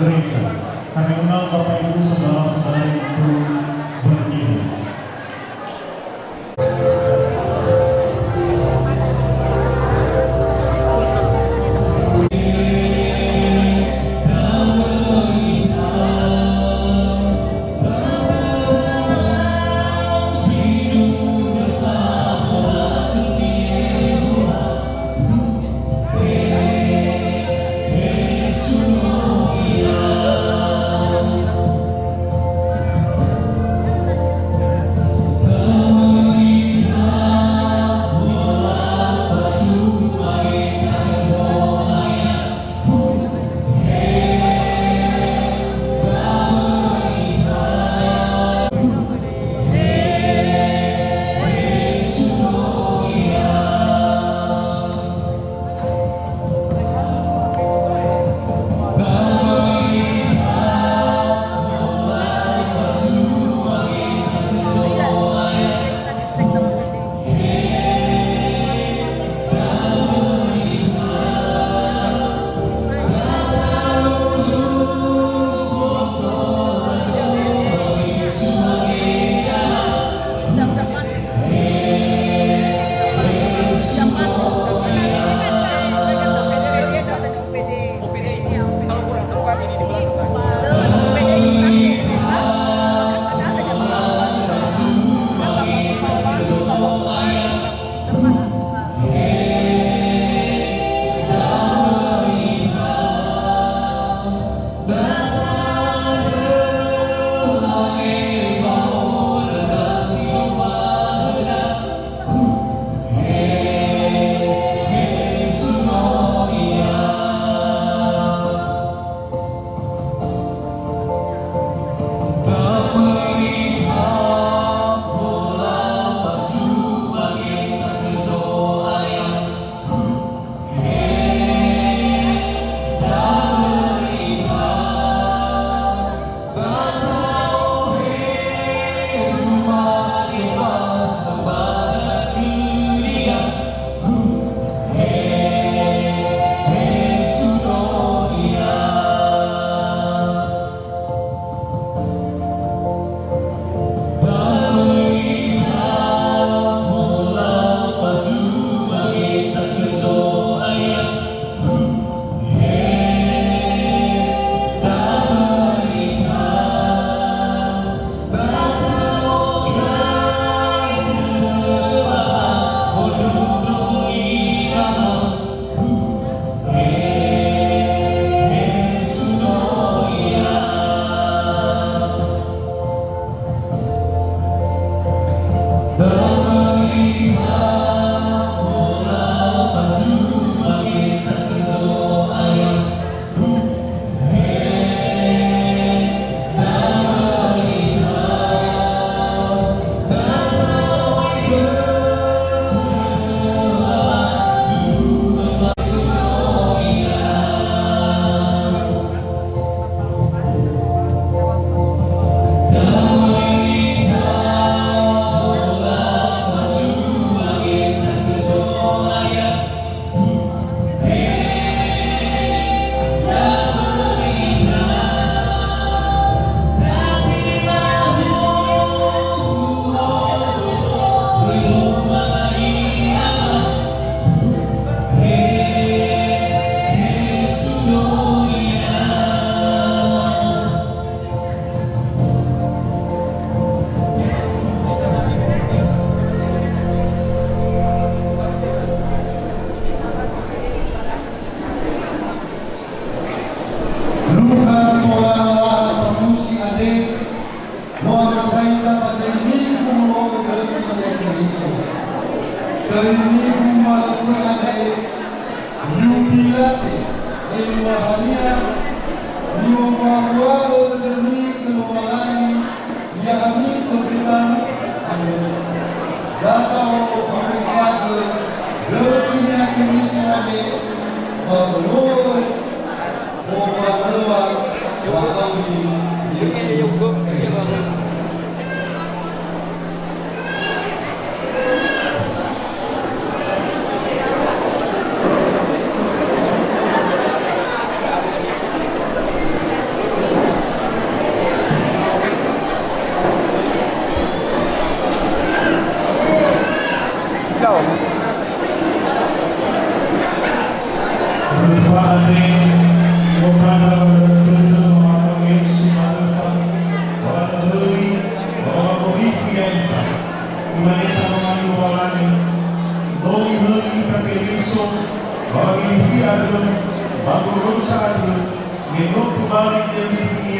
gereja. Kami undang Bapak Ibu saudara-saudari untuk berdiri.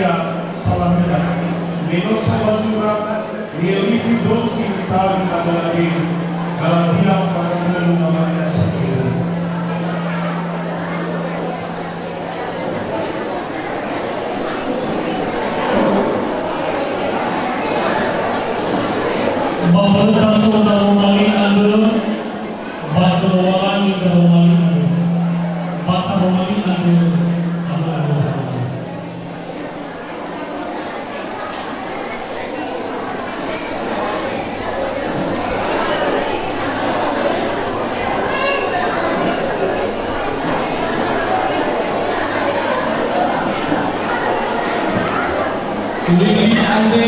Panitia Salamina, Menos Basura, Rielifi Dosi Itali Kadalagi, Galatia Pagkakalong Namanya sa Pilo. Bapak saudara mali anda, bapak wali mali anda, bapak mali anda, Lili ande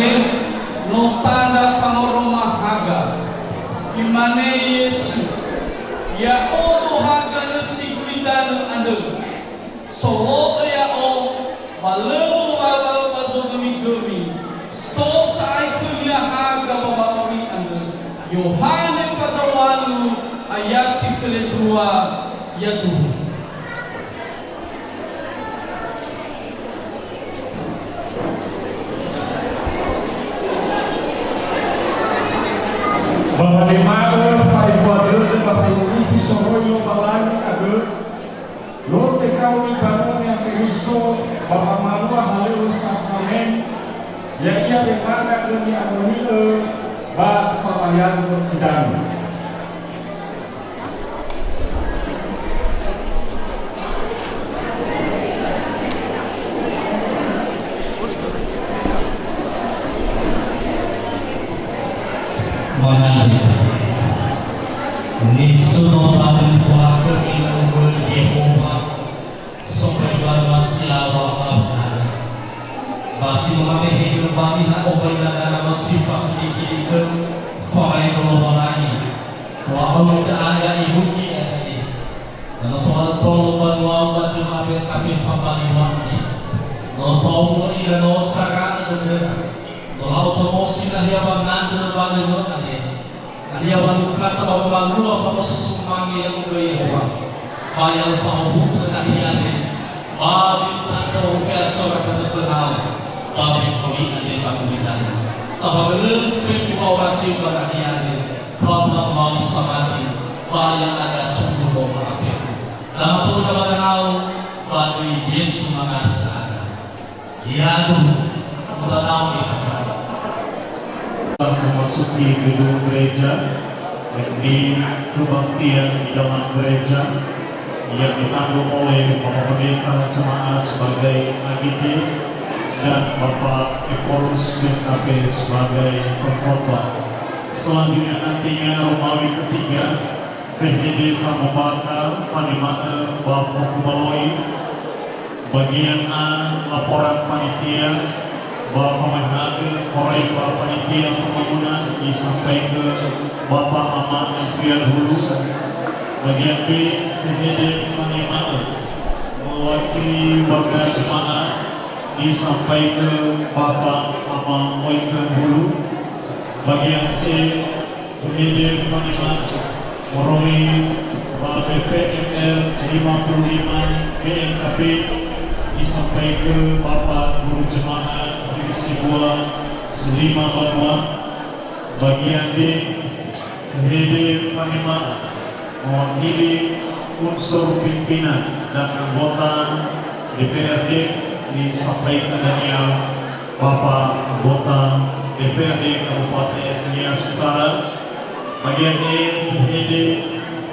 no tanda pangoroma haga imane Yesu ya odo haga na siguridan ande solo ya o balemu baba bazo gemi so sai kunya haga baba ori ande Yohane pazawalu ayat 32 ya Tuhan. Bapak Demar, Pai Boador, Bapak Urifi Soroyo, Balani, Ador, Lote Kauni Bangun yang Periso, Bapak Malua, Haleu, Sakramen, yang ia Demar, Dunia Amonile, Bapak Famayan, Berkidang. Nisunod ang kuwaka ilawal Yehova sobrang maslawa kapnan. Basi mga mehigil bani na obay na naman sifat kinikiligil fakay nulamalani. Kuwakawag na aga ihuki agad. Nanotol-tol banwang majumabit kami pamaliwani. Notol mo ilano saka agad. Nolaw mo sila hiyawang nandal baniwani. Aliawan kata bahwa malua kamu semangi yang Yehova, bayar kamu bukan ahiane, bagi satu verso kata kenal, tapi kami ada panggilan. Sebab belum fit orasi pada ahiane, problem mau samati, bayar ada sepuluh maafir. Lama tu dapat kenal, bagi Yesus mengatakan, ya tu, kita tahu kita. Memasuki gedung gereja di kebaktian di dalam gereja yang ditanggung oleh Bapak Pendeta Jemaat sebagai AGT dan Bapak Ekorus BKP sebagai pengkhotbah. Selanjutnya nantinya Romawi ketiga PHD Pramubakar Panimata Bapak Baloi. Bagian A laporan panitia Bapak Mahade, Korai Bapak Panitia Pembangunan disampaikan ke Bapak Ahmad Afrian Hulu. Bagian B, PHD Panimata mewakili warga jemaat disampaikan ke Bapak Ahmad Moikan Hulu. Bagian C, PHD Panimata mewakili Bapak BPMR 55 BNKB disampaikan ke Bapak Guru Jemaat Sebuah Selima Banua. Bagian D, PHD Panima mewakili unsur pimpinan dan anggota DPRD disampaikan dengan Bapak anggota DPRD Kabupaten Nias Utara. Bagian E, PHD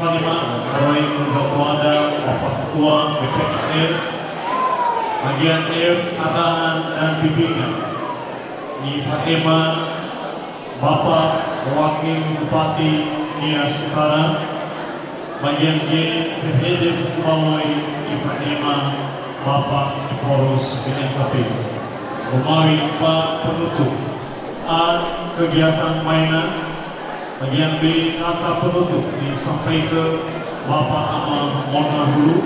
Panima Roy Kunjatuada, Bapak Ketua BPKS. Bagian F, arahan dan bimbingan di Fatima Bapak Wakil Bupati Nias Utara. Bagian G, PHD Pemawai di Fatima Bapak Ekorus BNKP. Romawi 4 penutup. A, kegiatan mainan. Bagian B, kata penutup disampaikan ke Bapak Amal Mona Hulu.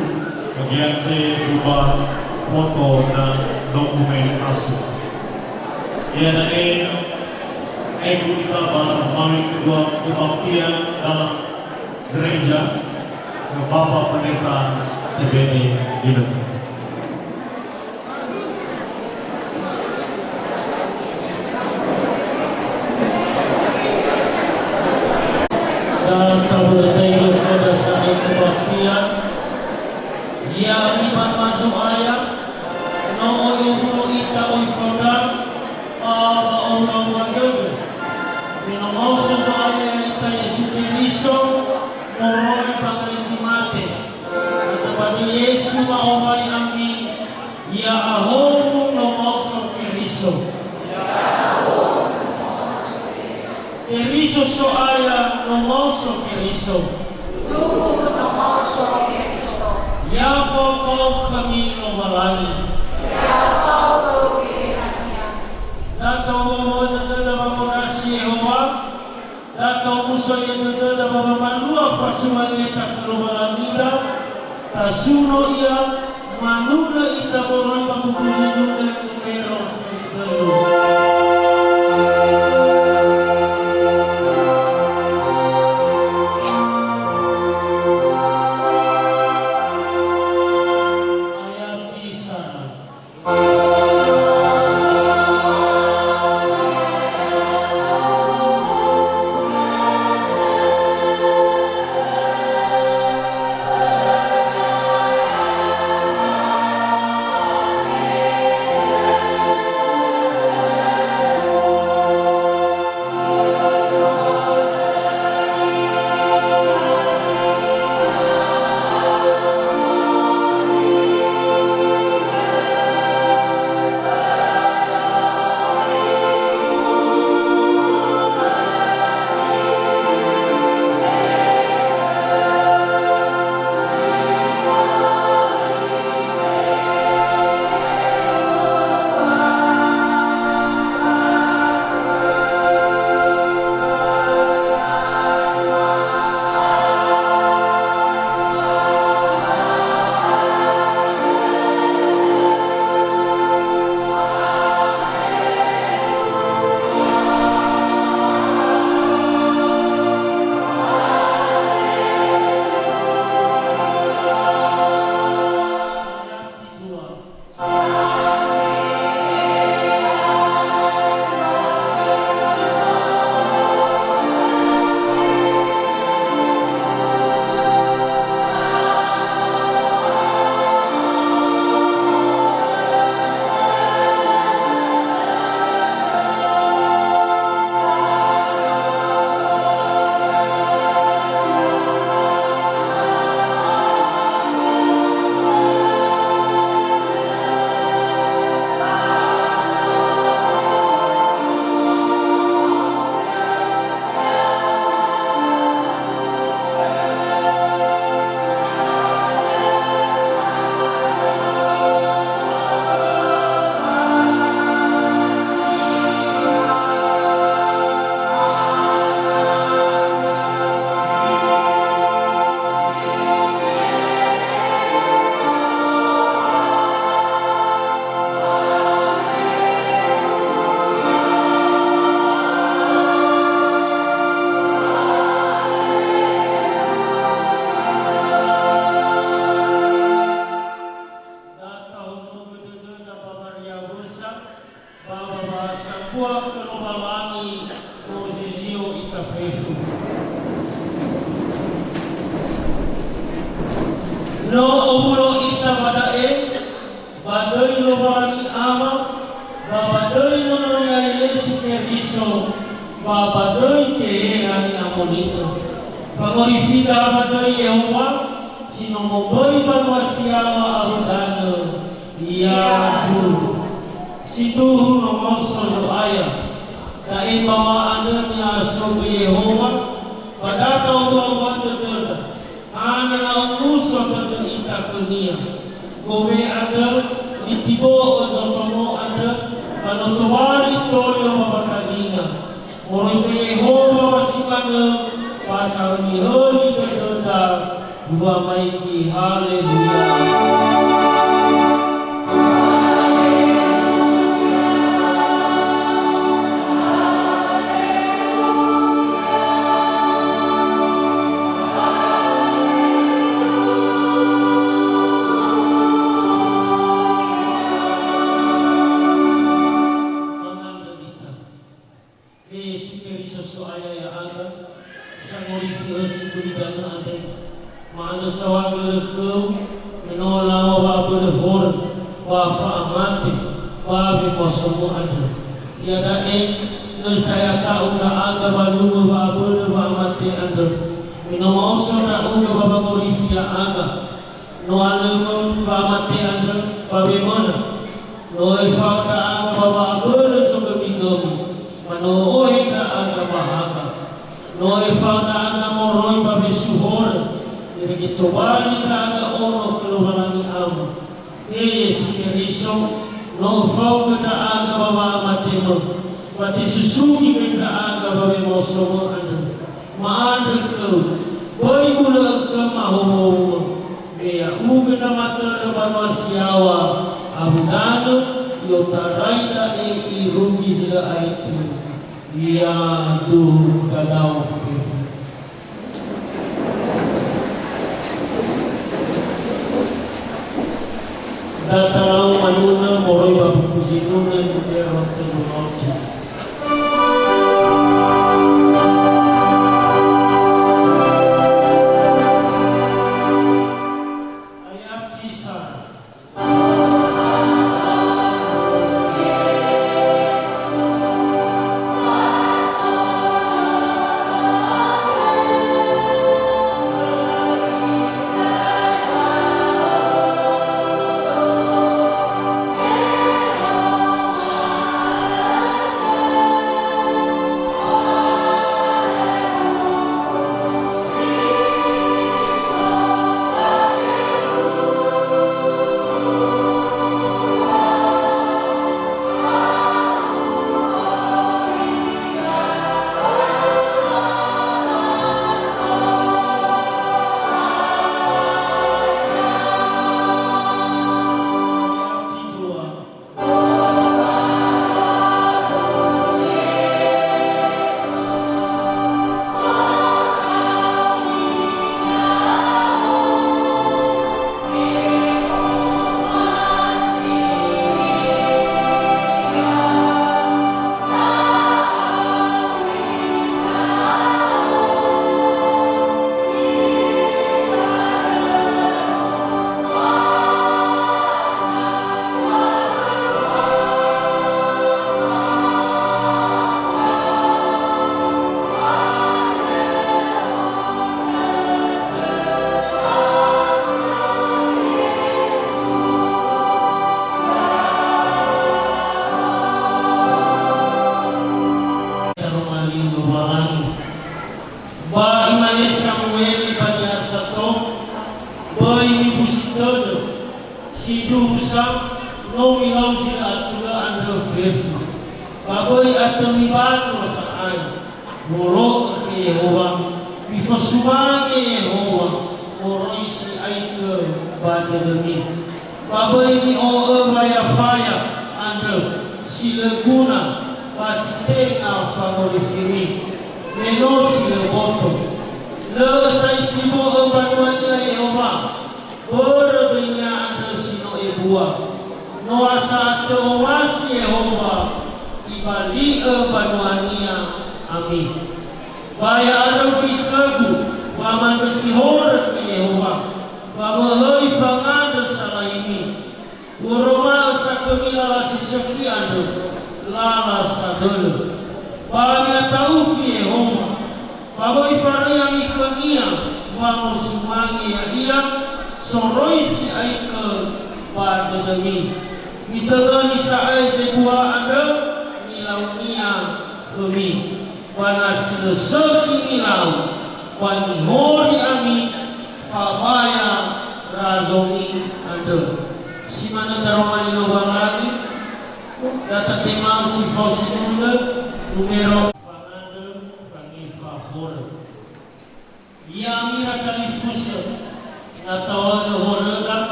Bagian C, berubah foto dan dokumen asli. Dan Ibu kita melalui kedua kebaktian dalam gereja ke Bapak Pendeta TBD Hidup. Kristo. Yapo kami nomalangin. Dato mo na si Yehova, dato muso na mamalua pasumanita kalumalanida, tasuno ia manula ita borong pagkukusin ng numero No omulo ita badae, badoi lo barani ama, babadoi no nonya Yesu Kristo, babadoi ke hani amonito. Pangorifida badoi Yehova, sino moboi banwasiama abudano, ya tu. Situhu no moso so aya, dai bawa anda ni aso Yehova, badata uang waktu terda. Ana na umuso pada ita kunia, gobe ada ditibo ozotomo ada, panotuari toyo mabakalinga, moro Yehova wasimana, pasal miholi berdoa, dua maiki haleluya. Tiada saya tahu na aga balu babu mati anda minum osona uga babangorifia aga no alun mati anda babemona no ifauta aga babu sobebigomi mano ohita aga bahaga no ifauta aga moroi babi begitu banyak ada orang keluar ni am. Yesus Kristus no fau kita aga bapa matemo. Pati susuki kita aga bapa mosomo anda. Maada ke boy mula ke mahu. Kaya uga sama terlepas masiawa. Abudano yo taraida irungi sila aitu. Dia tu kadau. Datang manuna moroi babu kusinuna juga waktu menolak. Ayat kisah.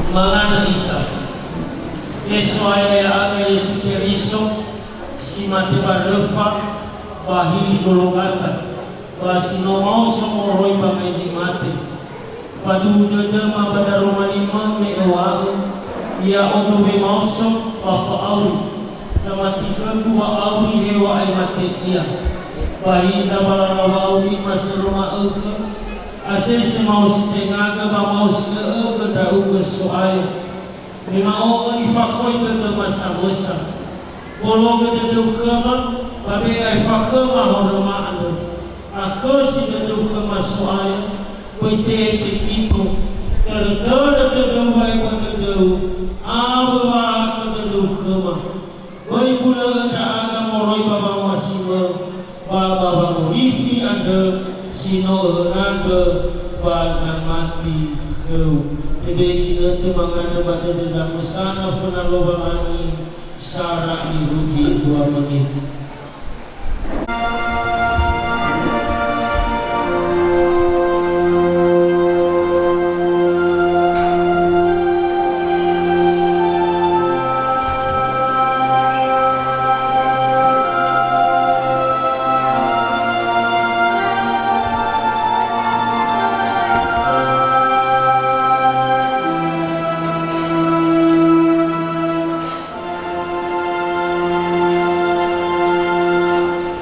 Mangana ita. Yesu aga Yesu Kristus si mati barlefa bahili golongata basi no mau somoroi bagai si mati padu dema pada romani me ewau ia odo be mauso fa au sama tiga dua au hewa ai mati ia bahi zabala au mas roma auka Ases mau setengah ke mau setengah ke tahu ke soal. Memang orang difakoi ke masa-masa. Kalau kita dukama, tapi ai fakama horma anda. Aku si dukama soal, pete tipu. Terdapat terdapat pada dulu. Apa aku dukama? Bagi pula ada moroi bapa masima, bapa morifi ada sino ada bazar mati kau. Tebe kita temangan pada zaman sana fana lobangi sara irugi 2 menit.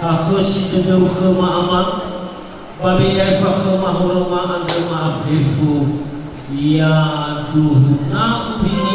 Aku si tedau khema amat babi ai fa khema horma anda maafifu ya duh na ubini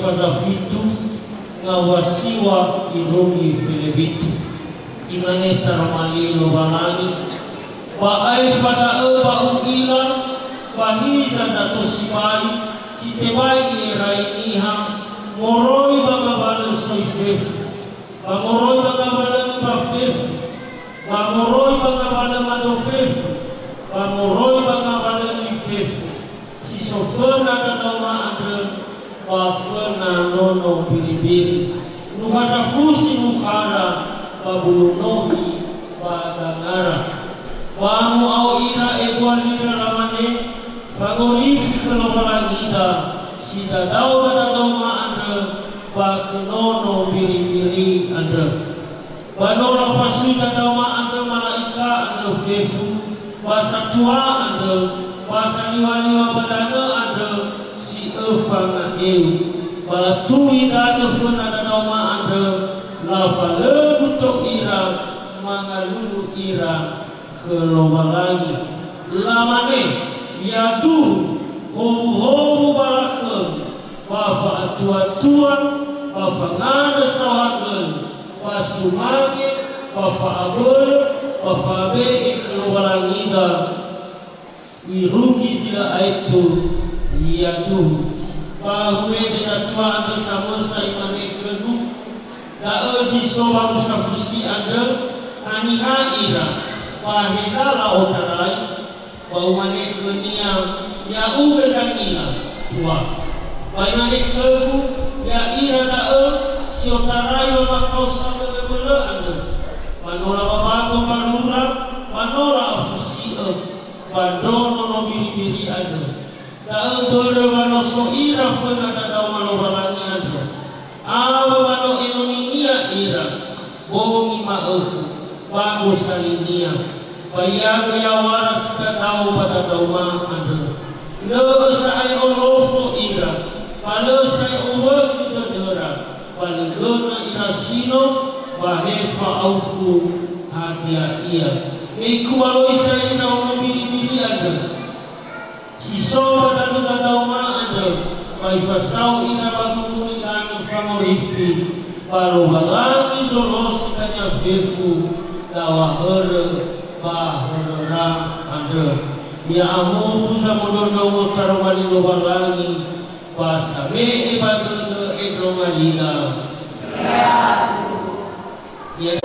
fazafitu ngawasiwa irugi felebitu imane taramali lobalani wa ai fada ba uila wa hiza zatu sibai sitebai irainiha moroi bangabal soifef wa moroi bangabal bafef wa moroi bangabal madofef wa moroi bangabal lifef si sofona katoma andre wafana nono bilibili nuhasafusi nukhara wabulunohi wadangara wamu au ira egualira lamane fagorifi kelobalangida sidadau dadadoma andre wakenono bilibili andre wanora fasu dadadoma andre malaika andre fefu wasatua andre wasaniwaniwa badana andre fanga eu para tu ira de fana da doma ande la fale butok ira mangalu ira kelobalangi lamane ya tu ho balakem wa fa tua wa fangana sawagen wa sumange wa fa abul wa fa be kelobalangi da irugi sila aitu ya tu bahwe desa tua ando Daoji sobang safusi ada aniha ira wahizala otarai wa umane kenia ya uga sangira tua wa umane kebu ya ira dao si otarai wa makau samele bele anda manola babato manula manola afusi bandono no biri-biri ada dao dore mano so ira fena dadao mano balani ada awa mano enonia ira bongi ma'ehu Pago salinia Payaga ya waras katau pada dauma ada le sai orofo ira pale sai owe kita dera pale gona ira sino wahefa auku hadia ia iku waloi sai ira ono biri-biri ada siso pada dauma ada waifasau ira bangkuni dan famorifi palo balangi zolos kanya fefu dawa bahara ada ya amu samudon dawa tarwani lobalangi pasame ibadu edromalina ya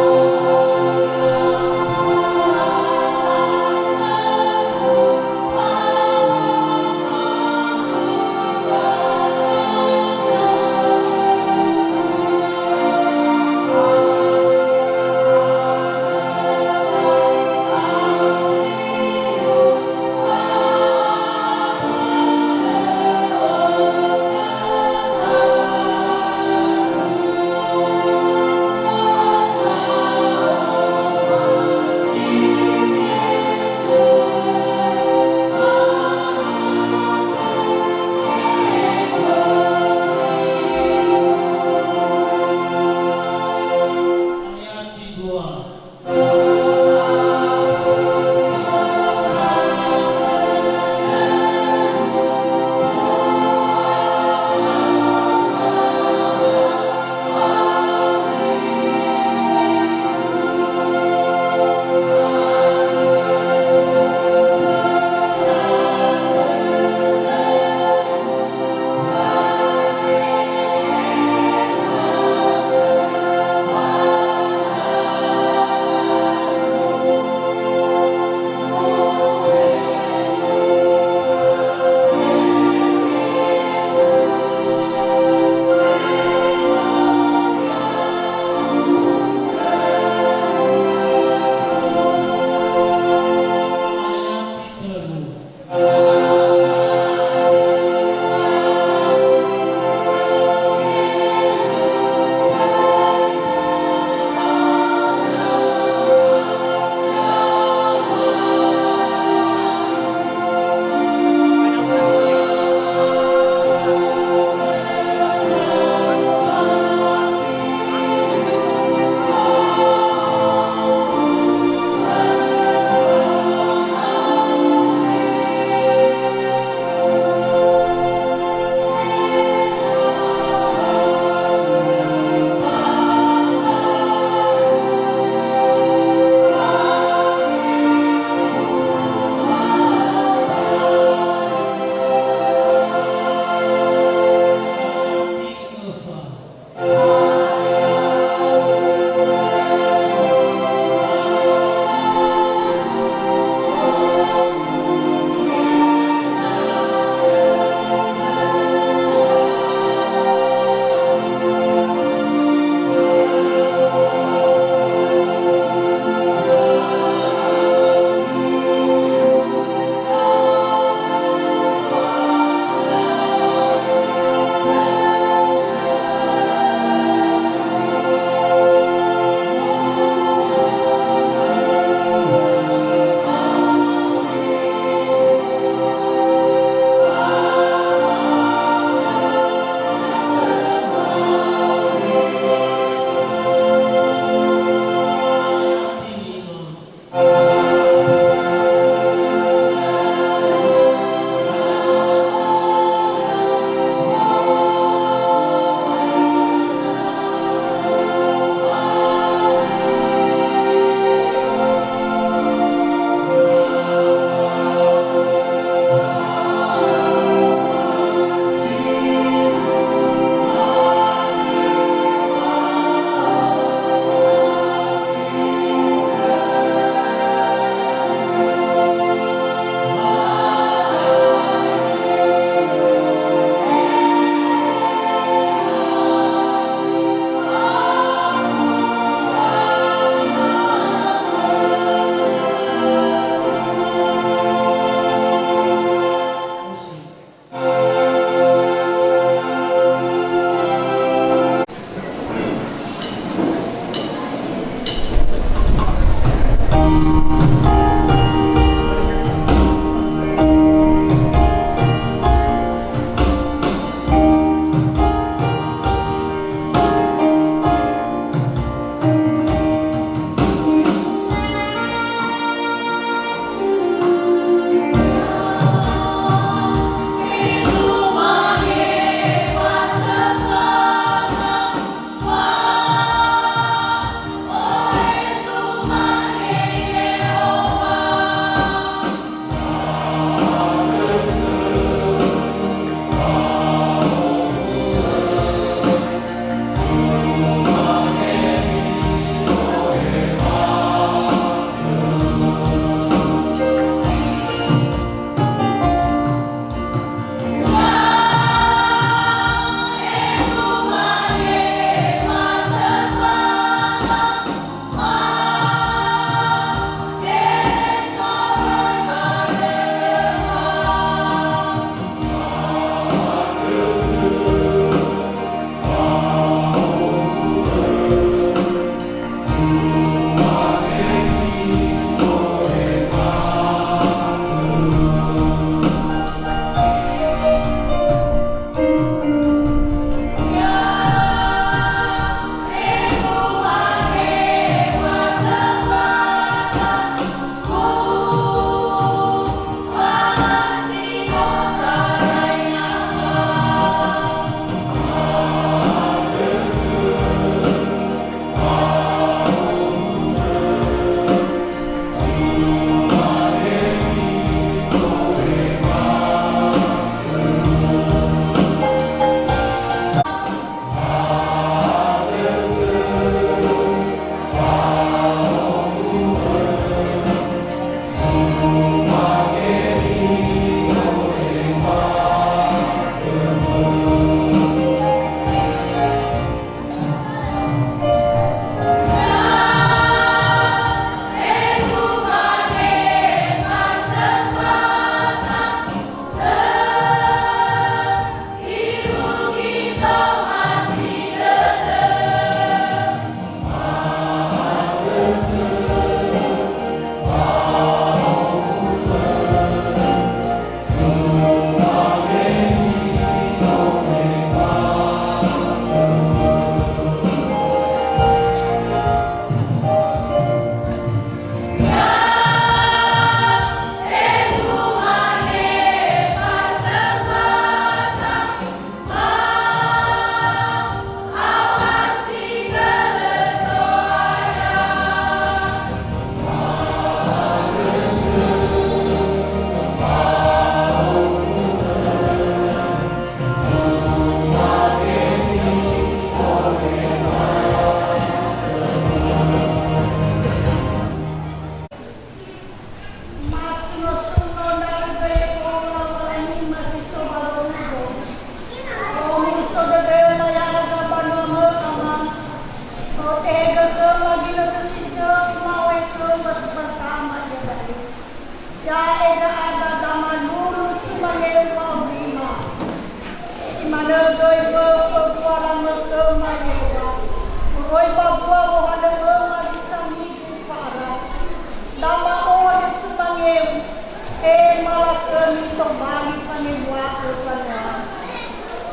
untuk balik panibuat kepada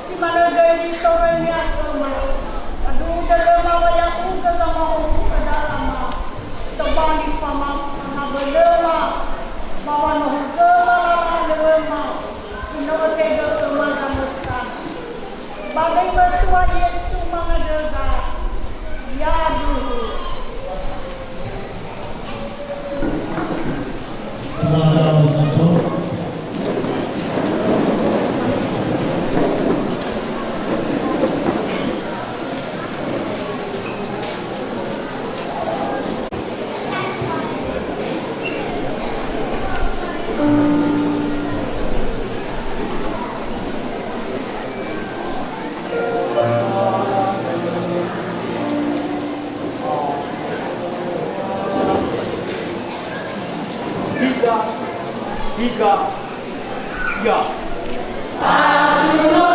si mana dari dito niya sama aduh dalam wala ko dalam ako dalam ito balik pa mga balema bawa nuhugala lema sinotego tumasamusta bagay bertua Yesu mga daga yadu Tiga, ya. Asunod